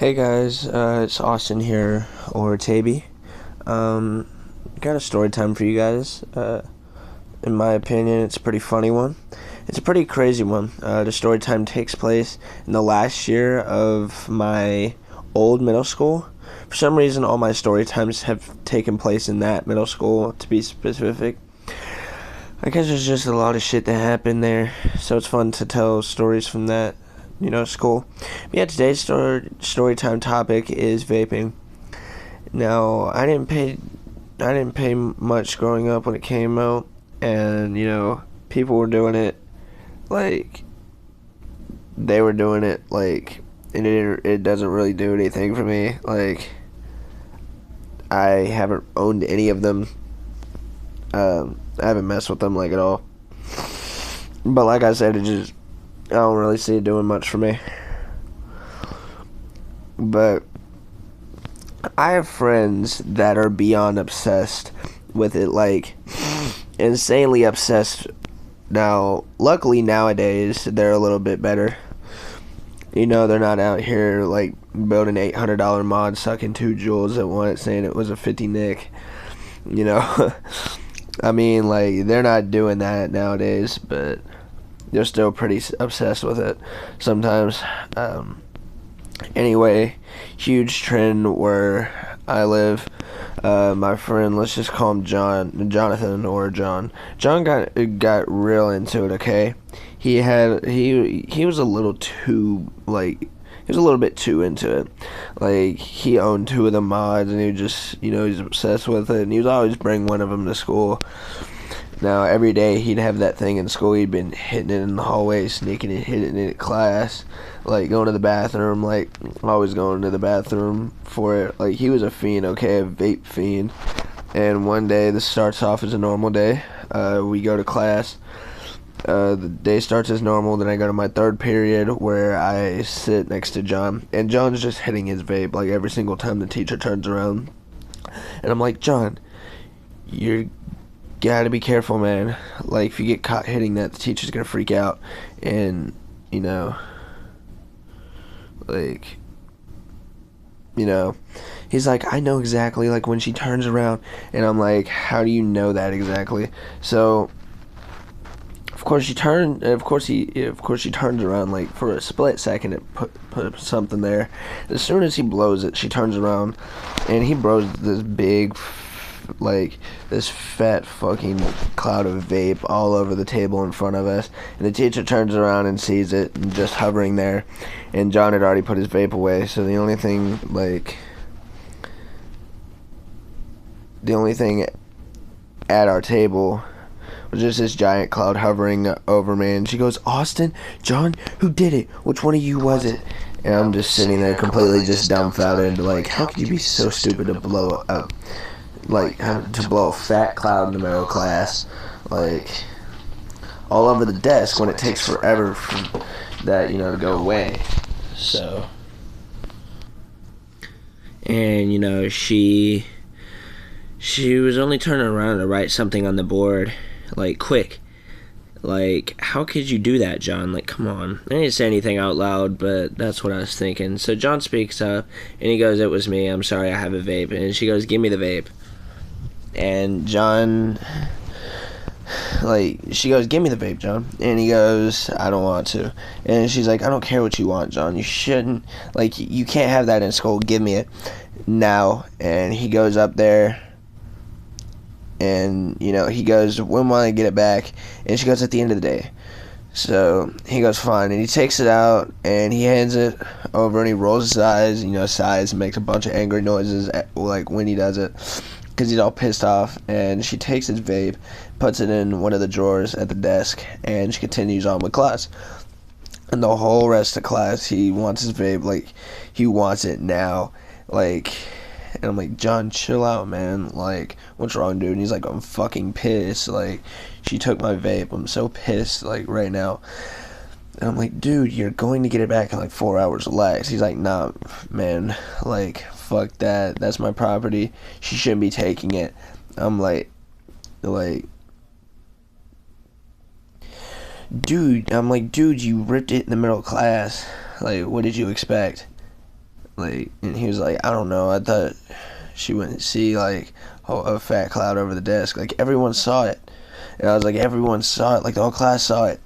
Hey guys, it's Austin here, or Taby. Um, got a story time for you guys. In my opinion, it's a pretty funny one. It's a pretty crazy one. The story time takes place in the last year of my old middle school. For some reason, all my story times have taken place in that middle school, to be specific. I guess there's just a lot of shit that happened there, so it's fun to tell stories from that, school. But yeah, today's story time topic is vaping. Now, I didn't pay much growing up when it came out, and people were doing it like they were doing it like, and it doesn't really do anything for me. Like, I haven't owned any of them. I haven't messed with them like at all. But like I said, I don't really see it doing much for me. But I have friends that are beyond obsessed with it, like insanely obsessed. Now, luckily nowadays they're a little bit better. They're not out here like building $800 mods, sucking 2 joules at once, saying it was a 50 nick. I mean, like, they're not doing that nowadays, but they're still pretty obsessed with it sometimes. Anyway, huge trend where I live. My friend, let's just call him Jonathan or John. John got real into it. Okay, he was a little too he was a little bit too into it. Like, he owned 2 of the mods, and he just he's obsessed with it, and he was always bring one of them to school. Now, every day he'd have that thing in school. He'd been hitting it in the hallway, sneaking it, hitting it in class, like going to the bathroom, like always going to the bathroom for it. Like, he was a fiend, okay, a vape fiend. And one day, this starts off as a normal day. We go to class. The day starts as normal. Then I go to my third period where I sit next to John, and John's just hitting his vape like every single time the teacher turns around. And I'm like, John, you're gotta be careful, man. Like, if you get caught hitting that, the teacher's gonna freak out. And like, he's like, I know exactly, like, when she turns around. And I'm like, how do you know that exactly? So of course she turns around, like, for a split second. It put something there. As soon as he blows it, she turns around, and he blows this big, like, this fat fucking cloud of vape all over the table in front of us. And the teacher turns around and sees it and just hovering there, and John had already put his vape away. So the only thing at our table was just this giant cloud hovering over me. And she goes, Austin, John, who did it? Which one of you was it? And I'm just sitting there completely just dumbfounded, like, how could you be so stupid to blow up, like, to blow a fat cloud in the middle of class, like, all over the desk, when it takes forever for that, to go away. So, and she was only turning around to write something on the board, like, quick. Like, how could you do that, John? Like, come on. I didn't say anything out loud, but that's what I was thinking. So John speaks up, and he goes, it was me, I'm sorry, I have a vape. And she goes, give me the vape. And John, like, she goes, give me the vape, John. And he goes, I don't want to. And she's like, I don't care what you want, John. You shouldn't, like, you can't have that in school. Give me it now. And he goes up there, and he goes, when will I get it back? And she goes, at the end of the day. So he goes, fine. And he takes it out, and he hands it over, and he rolls his eyes, sighs, and makes a bunch of angry noises like when he does it, because he's all pissed off. And she takes his vape, puts it in one of the drawers at the desk, and she continues on with class. And the whole rest of class, he wants his vape, like, he wants it now, like. And I'm like, John, chill out, man. Like, what's wrong, dude? And he's like, I'm fucking pissed. Like, she took my vape. I'm so pissed, like, right now. And I'm like, dude, you're going to get it back in, like, 4 hours. Relax. He's like, nah, man. Like, fuck that. That's my property. She shouldn't be taking it. I'm like, dude, you ripped it in the middle of class. Like, what did you expect? Like, and he was like, I don't know, I thought she wouldn't see, like, a fat cloud over the desk. Like, everyone saw it. And I was like, everyone saw it. Like, the whole class saw it.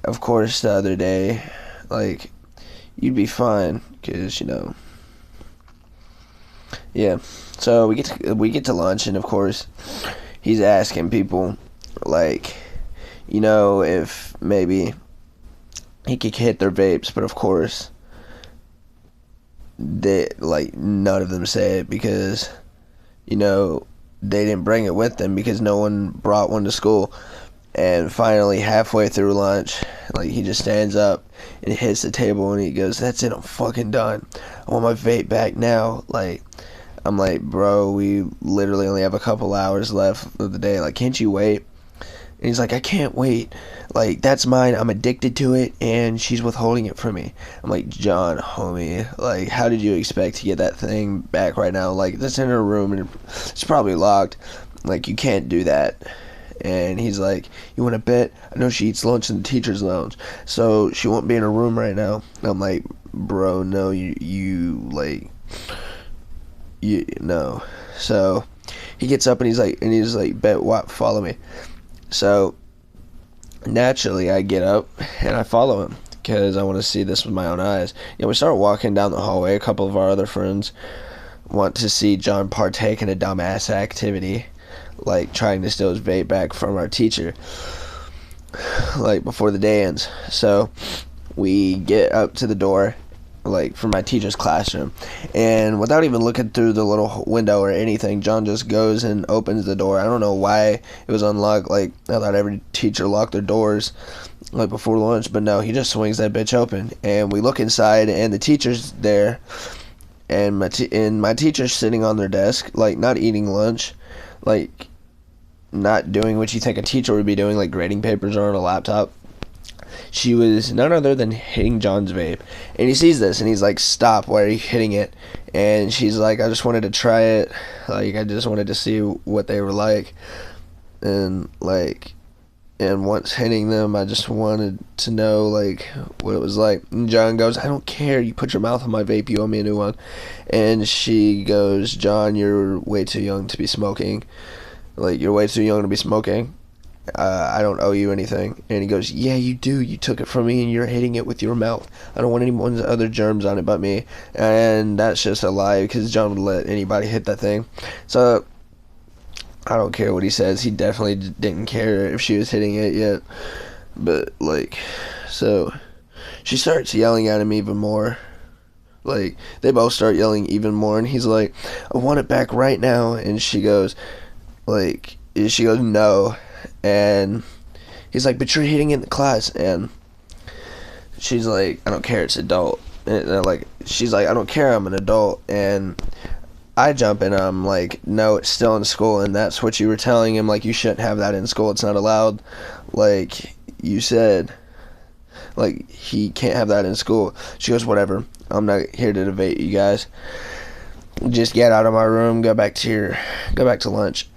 Of course, the other day, like, you'd be fine, because, yeah. So we get to lunch, and of course, he's asking people, like, if maybe he could hit their vapes, but of course, none of them say it because, they didn't bring it with them because no one brought one to school. And finally, halfway through lunch, like, he just stands up and hits the table and he goes, "That's it, I'm fucking done. I want my vape back now." Like, I'm like, bro, we literally only have a couple hours left of the day. Like, can't you wait? And he's like, I can't wait. Like, that's mine. I'm addicted to it, and she's withholding it from me. I'm like, John, homie, like, how did you expect to get that thing back right now? Like, that's in her room, and it's probably locked. Like, you can't do that. And he's like, you want to bet? I know she eats lunch in the teacher's lounge, so she won't be in her room right now. And I'm like, bro, no, you no. So he gets up and he's like, bet what? Follow me. So naturally, I get up and I follow him because I want to see this with my own eyes. We start walking down the hallway. A couple of our other friends want to see John partake in a dumbass activity, like trying to steal his vape back from our teacher, like before the day ends. So we get up to the door, like from my teacher's classroom, and without even looking through the little window or anything, John just goes and opens the door. I don't know why it was unlocked. Like, I thought every teacher locked their doors like before lunch, but no, he just swings that bitch open, and we look inside, and the teacher's there, and my teacher's sitting on their desk, like not eating lunch, like not doing what you think a teacher would be doing, like grading papers or on a laptop. She was none other than hitting John's vape. And he sees this and he's like, "Stop, why are you hitting it?" And she's like, "I just wanted to try it. Like, I just wanted to see what they were like." And once hitting them, I just wanted to know, like, what it was like. And John goes, "I don't care. You put your mouth on my vape. You owe me a new one." And she goes, "John, you're way too young to be smoking. Like, you're way too young to be smoking. I don't owe you anything." And he goes, "Yeah, you do. You took it from me and you're hitting it with your mouth. I don't want anyone's other germs on it but me." And that's just a lie because John would let anybody hit that thing. So I don't care what he says. He definitely didn't care if she was hitting it yet. But, like, so she starts yelling at him even more. Like, they both start yelling even more. And he's like, "I want it back right now." And she goes, "No." And he's like, "But you're hitting it in the class." And she's like, "I don't care, it's adult." And she's like, "I don't care, I'm an adult." And I jump in, I'm like, "No, it's still in school, and that's what you were telling him. Like, you shouldn't have that in school. It's not allowed. Like, you said, like, he can't have that in school." She goes, "Whatever. I'm not here to debate you guys. Just get out of my room, go back to lunch."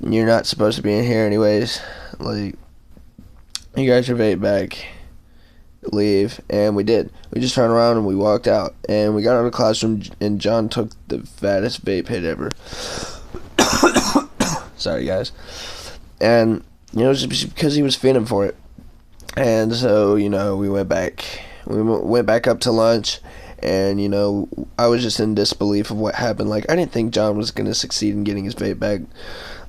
"You're not supposed to be in here anyways. Like, you guys your vape back. Leave." And we did. We just turned around and we walked out. And we got out of the classroom and John took the fattest vape hit ever. Sorry, guys. And, just because he was feeling for it. And so, we went back. We went back up to lunch. And, I was just in disbelief of what happened. Like, I didn't think John was going to succeed in getting his vape back,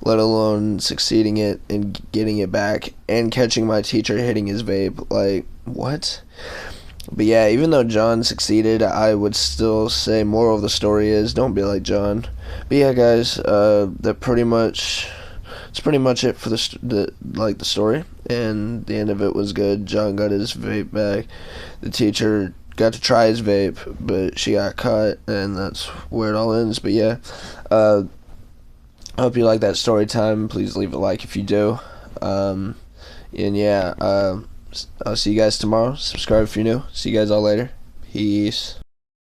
let alone succeeding it and getting it back and catching my teacher hitting his vape. Like, what? But yeah, even though John succeeded, I would still say moral of the story is don't be like John. But yeah, guys, it's pretty much it for the story. And the end of it was good. John got his vape back. The teacher got to try his vape, but she got caught, and that's where it all ends. But yeah, I hope you like that story time. Please leave a like if you do. And yeah, I'll see you guys tomorrow. Subscribe if you're new. See you guys all later. Peace.